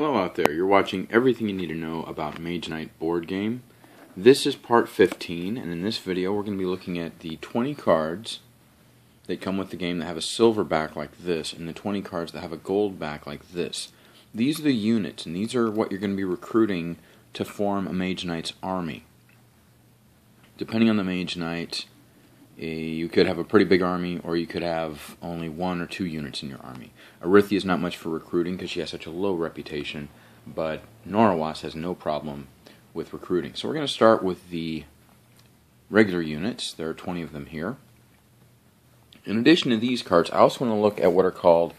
Hello out there, you're watching everything you need to know about Mage Knight board game. This is part 15, and in this video we're going to be looking at the 20 cards that come with the game that have a silver back like this, and the 20 cards that have a gold back like this. These are the units, and these are what you're going to be recruiting to form a Mage Knight's army. Depending on the Mage Knight, you could have a pretty big army, or you could have only 1 or 2 units in your army. Arithia is not much for recruiting because she has such a low reputation, but Norawas has no problem with recruiting. So we're going to start with the regular units. There are 20 of them here. In addition to these cards, I also want to look at what are called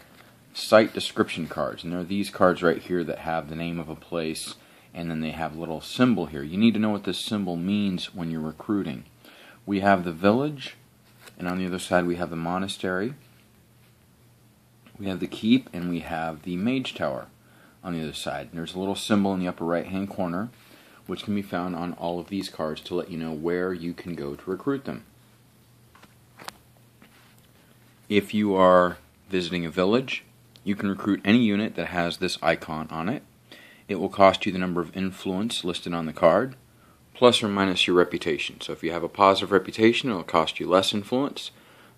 site description cards. And there are these cards right here that have the name of a place, and then they have a little symbol here. You need to know what this symbol means when you're recruiting. We have the village, and on the other side we have the monastery. We have the keep, and we have the mage tower on the other side. And there's a little symbol in the upper right hand corner, which can be found on all of these cards to let you know where you can go to recruit them. If you are visiting a village, you can recruit any unit that has this icon on it. It will cost you the number of influence listed on the card, plus or minus your reputation. So if you have a positive reputation, it will cost you less influence.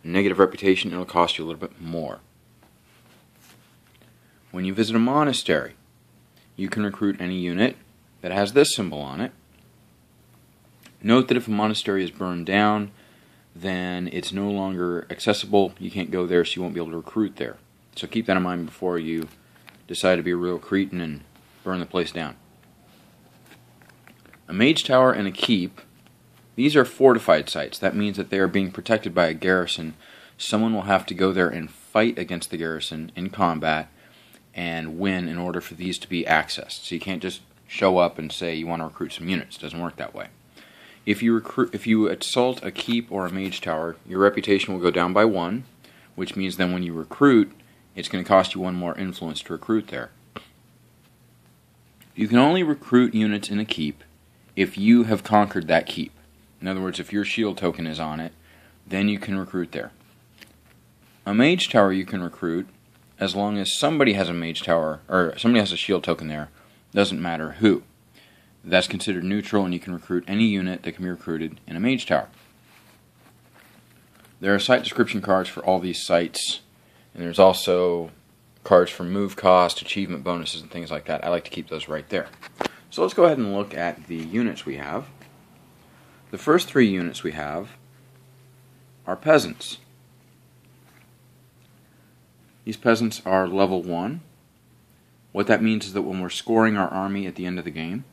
A negative reputation, it will cost you a little bit more. When you visit a monastery, you can recruit any unit that has this symbol on it. Note that if a monastery is burned down, then it's no longer accessible. You can't go there, so you won't be able to recruit there. So keep that in mind before you decide to be a real cretin and burn the place down. A mage tower and a keep, these are fortified sites. That means that they are being protected by a garrison. Someone will have to go there and fight against the garrison in combat and win in order for these to be accessed. So you can't just show up and say you want to recruit some units. It doesn't work that way. If you assault a keep or a mage tower, your reputation will go down by 1, which means then when you recruit, it's going to cost you 1 more influence to recruit there. You can only recruit units in a keep if you have conquered that keep. In other words, if your shield token is on it, then you can recruit there. A mage tower you can recruit as long as somebody has a mage tower, or somebody has a shield token there. Doesn't matter who. That's considered neutral, and you can recruit any unit that can be recruited in a mage tower. There are site description cards for all these sites, and there's also cards for move cost, achievement bonuses, and things like that. I like to keep those right there. So let's go ahead and look at the units we have. The first 3 units we have are Peasants. These Peasants are level 1. What that means is that when we're scoring our army at the end of the game,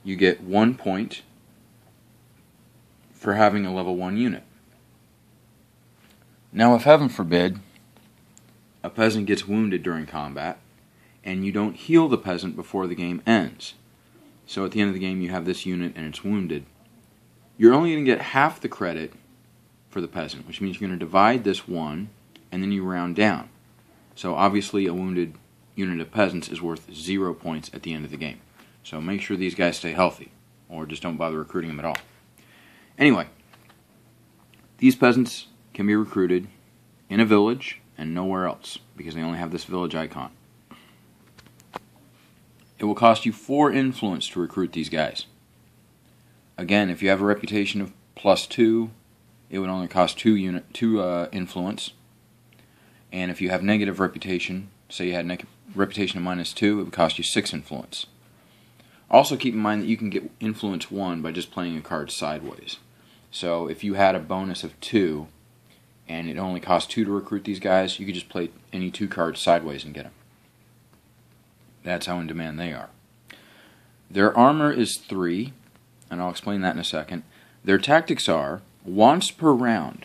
you get 1 point for having a level 1 unit. Now, if heaven forbid, a peasant gets wounded during combat, and you don't heal the peasant before the game ends, so at the end of the game you have this unit and it's wounded, you're only going to get half the credit for the peasant, which means you're going to divide this 1, and then you round down. So obviously a wounded unit of peasants is worth 0 points at the end of the game. So make sure these guys stay healthy, or just don't bother recruiting them at all. Anyway, these peasants can be recruited in a village and nowhere else, because they only have this village icon. It will cost you 4 influence to recruit these guys. Again, if you have a reputation of +2, it would only cost 2 influence. And if you have negative reputation, say you had reputation of -2, it would cost you 6 influence. Also keep in mind that you can get influence 1 by just playing a card sideways. So if you had a bonus of 2, and it only costs 2 to recruit these guys, you could just play any 2 cards sideways and get them. That's how in demand they are. Their armor is 3, and I'll explain that in a second. Their tactics are, once per round,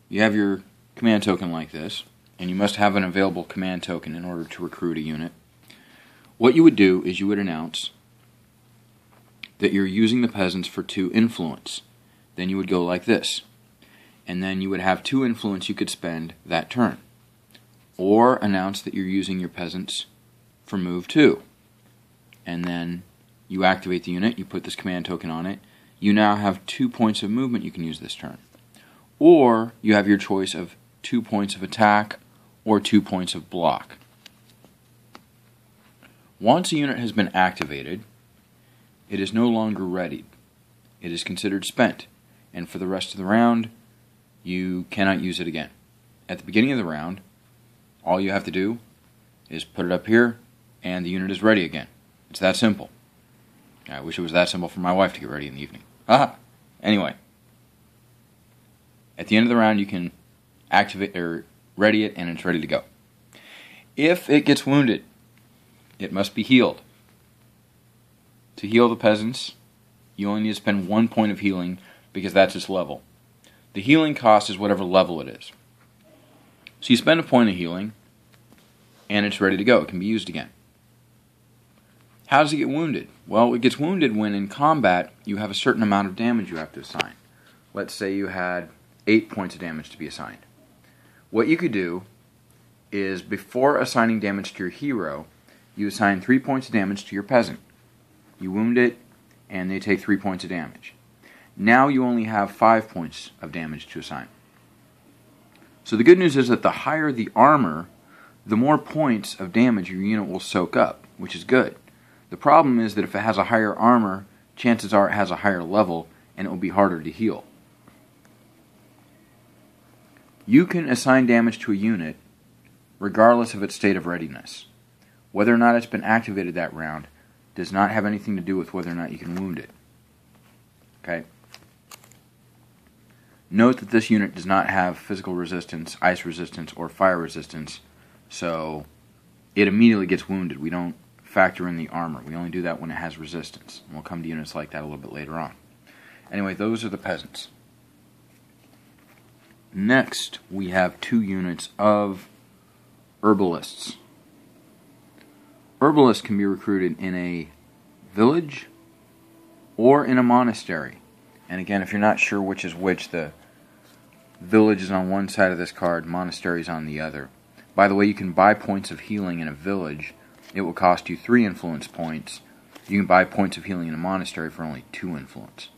you have your command token like this, and you must have an available command token in order to recruit a unit. What you would do is you would announce that you're using the peasants for 2 influence. Then you would go like this, and then you would have 2 influence you could spend that turn. Or announce that you're using your peasants for move 2. And then you activate the unit, you put this command token on it, you now have 2 points of movement you can use this turn. Or you have your choice of 2 points of attack or 2 points of block. Once a unit has been activated, it is no longer readied. It is considered spent, and for the rest of the round, you cannot use it again. At the beginning of the round, all you have to do is put it up here, and the unit is ready again. It's that simple. I wish it was that simple for my wife to get ready in the evening. Anyway, at the end of the round, you can activate or ready it, and it's ready to go. If it gets wounded, it must be healed. To heal the Peasants, you only need to spend 1 point of healing because that's its level. The healing cost is whatever level it is. So you spend a point of healing, and it's ready to go. It can be used again. How does it get wounded? Well, it gets wounded when in combat you have a certain amount of damage you have to assign. Let's say you had 8 points of damage to be assigned. What you could do is, before assigning damage to your hero, you assign 3 points of damage to your peasant. You wound it, and they take 3 points of damage. Now you only have 5 points of damage to assign. So the good news is that the higher the armor, the more points of damage your unit will soak up, which is good. The problem is that if it has a higher armor, chances are it has a higher level, and it will be harder to heal. You can assign damage to a unit regardless of its state of readiness. Whether or not it's been activated that round does not have anything to do with whether or not you can wound it. Okay? Note that this unit does not have physical resistance, ice resistance, or fire resistance, so it immediately gets wounded. We don't factor in the armor. We only do that when it has resistance. And we'll come to units like that a little bit later on. Anyway, those are the Peasants. Next, we have 2 units of Herbalists. Herbalists can be recruited in a village or in a monastery. And again, if you're not sure which is which, the village is on one side of this card, monastery is on the other. By the way, you can buy points of healing in a village. It will cost you 3 influence points. You can buy points of healing in a monastery for only 2 influence.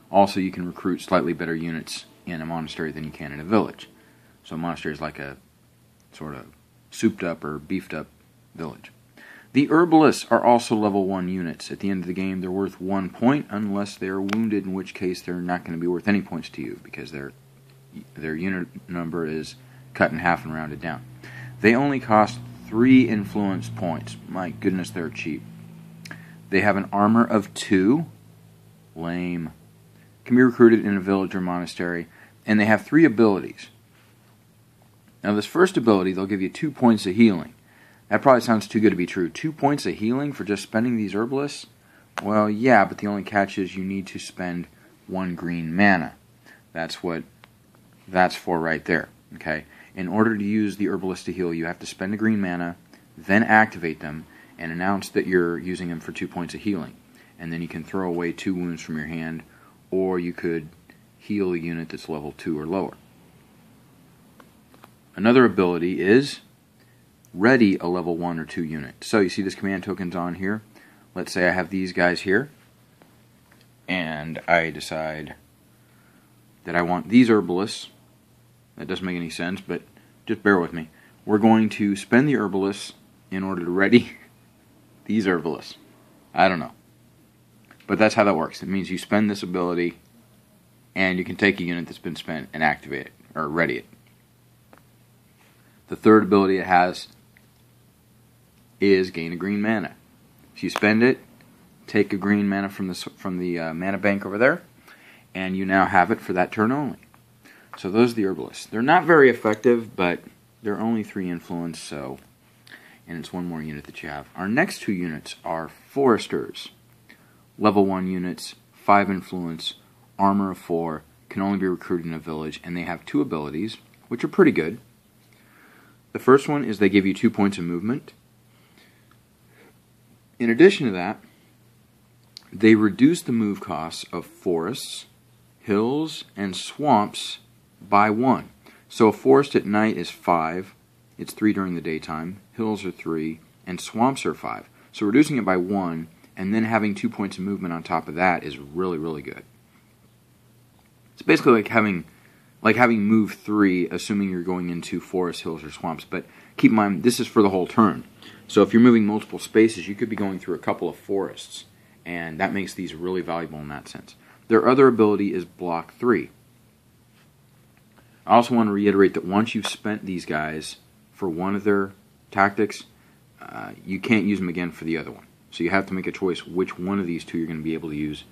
Also, you can recruit slightly better units in a monastery than you can in a village. So a monastery is like a sort of souped up or beefed up village. The Herbalists are also level 1 units. At the end of the game, they're worth 1 point unless they are wounded, in which case they're not going to be worth any points to you because their unit number is cut in half and rounded down. They only cost 3 influence points. My goodness, they're cheap. They have an armor of 2. Lame. Can be recruited in a village or monastery. And they have 3 abilities. Now this first ability, they'll give you 2 points of healing. That probably sounds too good to be true. 2 points of healing for just spending these Herbalists? Well, yeah, but the only catch is you need to spend 1 green mana. That's what that's for right there. Okay? In order to use the Herbalist to heal, you have to spend a green mana, then activate them, and announce that you're using them for 2 points of healing. And then you can throw away 2 wounds from your hand, or you could heal a unit that's level 2 or lower. Another ability is ready a level 1 or 2 unit. So you see this command token's on here. Let's say I have these guys here, and I decide that I want these Herbalists. That doesn't make any sense, but just bear with me. We're going to spend the Herbalists in order to ready these Herbalists. I don't know. But that's how that works. It means you spend this ability, and you can take a unit that's been spent and activate it, or ready it. The third ability it has is gain a green mana. If you spend it, take a green mana from the mana bank over there, and you now have it for that turn only. So those are the Herbalists. They're not very effective, but they're only 3 influence, and it's 1 more unit that you have. Our next 2 units are Foresters. Level 1 units, 5 influence, armor of 4, can only be recruited in a village, and they have 2 abilities, which are pretty good. The first one is they give you 2 points of movement. In addition to that, they reduce the move costs of forests, hills, and swamps by 1. So a forest at night is 5, it's 3 during the daytime, hills are 3, and swamps are 5. So reducing it by 1, and then having 2 points of movement on top of that is really, really good. It's basically like having like having move 3, assuming you're going into forests, hills, or swamps. But keep in mind, this is for the whole turn. So if you're moving multiple spaces, you could be going through a couple of forests, and that makes these really valuable in that sense. Their other ability is block 3. I also want to reiterate that once you've spent these guys for one of their tactics, you can't use them again for the other one. So you have to make a choice which one of these two you're going to be able to use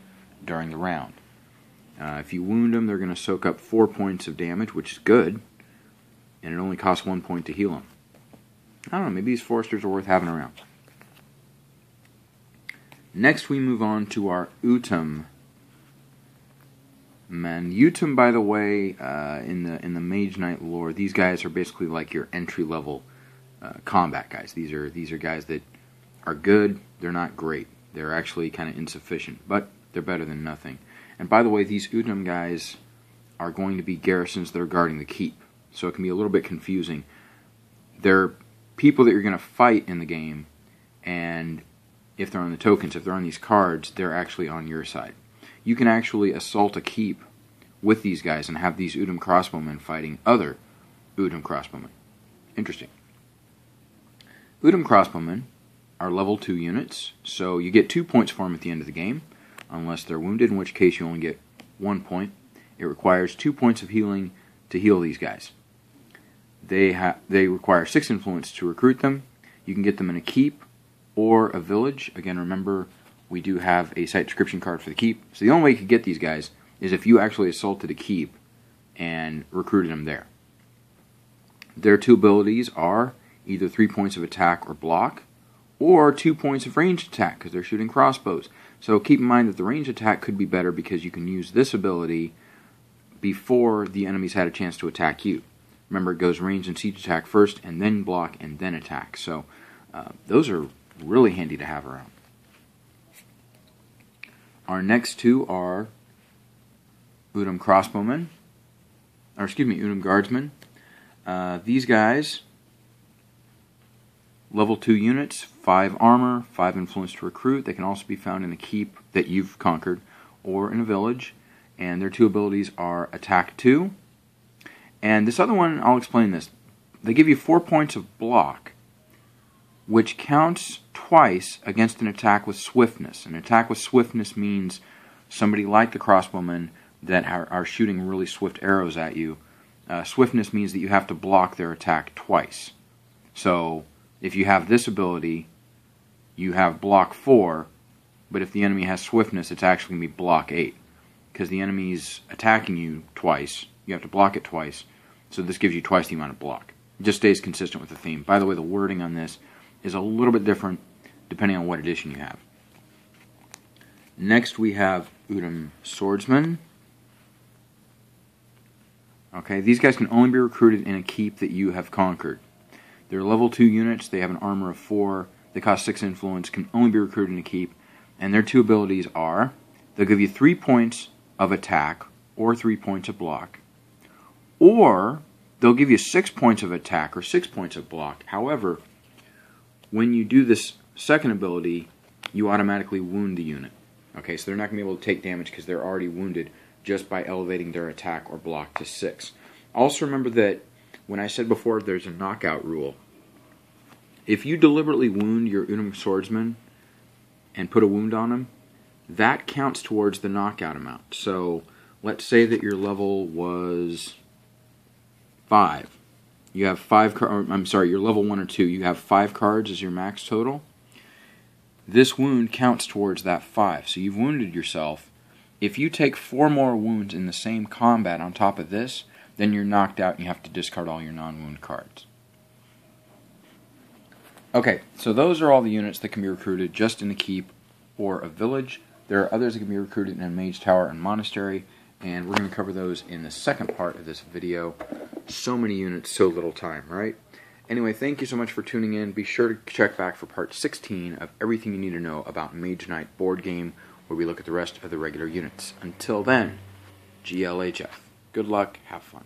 during the round. If you wound them, they're going to soak up 4 points of damage, which is good, and it only costs 1 point to heal them. I don't know, maybe these foresters are worth having around. Next we move on to our Utum men. Utum, by the way, in the Mage Knight lore, these guys are basically like your entry-level combat guys. These are guys that are good, they're not great. They're actually kind of insufficient, but they're better than nothing. And by the way, these Utum guys are going to be garrisons that are guarding the keep, so it can be a little bit confusing. They're people that you're going to fight in the game, and if they're on the tokens, if they're on these cards, they're actually on your side. You can actually assault a keep with these guys and have these Utum crossbowmen fighting other Utum crossbowmen. Interesting. Utum crossbowmen are level 2 units, so you get 2 points for them at the end of the game, unless they're wounded, in which case you only get 1 point. It requires 2 points of healing to heal these guys. They require 6 influence to recruit them. You can get them in a keep or a village. Again, remember, we do have a site description card for the keep. So the only way you could get these guys is if you actually assaulted a keep and recruited them there. Their 2 abilities are either 3 points of attack or block, or 2 points of ranged attack because they're shooting crossbows. So keep in mind that the ranged attack could be better because you can use this ability before the enemies had a chance to attack you. Remember, it goes range and siege attack first, and then block, and then attack. So those are really handy to have around. Our next 2 are Utum crossbowmen, or excuse me, Utum guardsmen. These guys, level 2 units, 5 armor, 5 influence to recruit. They can also be found in a keep that you've conquered, or in a village. And their 2 abilities are attack 2. And this other one, I'll explain this. They give you 4 points of block, which counts twice against an attack with swiftness. An attack with swiftness means somebody like the crossbowmen that are shooting really swift arrows at you. Swiftness means that you have to block their attack twice. So if you have this ability, you have block 4, but if the enemy has swiftness, it's actually going to be block 8. Because the enemy's attacking you twice, you have to block it twice, so this gives you twice the amount of block. It just stays consistent with the theme. By the way, the wording on this is a little bit different depending on what edition you have. Next we have Utum swordsmen. Okay, these guys can only be recruited in a keep that you have conquered. They're level 2 units, they have an armor of 4, they cost 6 influence, can only be recruited in a keep, and their 2 abilities are, they'll give you 3 points of attack or 3 points of block, or they'll give you 6 points of attack or 6 points of block. However, when you do this second ability, you automatically wound the unit. Okay, so they're not going to be able to take damage because they're already wounded just by elevating their attack or block to 6. Also remember that when I said before there's a knockout rule, if you deliberately wound your Utum swordsman and put a wound on him, that counts towards the knockout amount. So let's say that your level was 5. You have 5 cards, I'm sorry, you're level 1 or 2. You have 5 cards as your max total. This wound counts towards that 5. So you've wounded yourself. If you take 4 more wounds in the same combat on top of this, then you're knocked out and you have to discard all your non-wound cards. Okay, so those are all the units that can be recruited just in the keep or a village. There are others that can be recruited in a mage tower and monastery, and we're going to cover those in the second part of this video. So many units, so little time, right? Anyway, thank you so much for tuning in. Be sure to check back for part 16 of everything you need to know about Mage Knight board game, where we look at the rest of the regular units. Until then, GLHF. Good luck, have fun.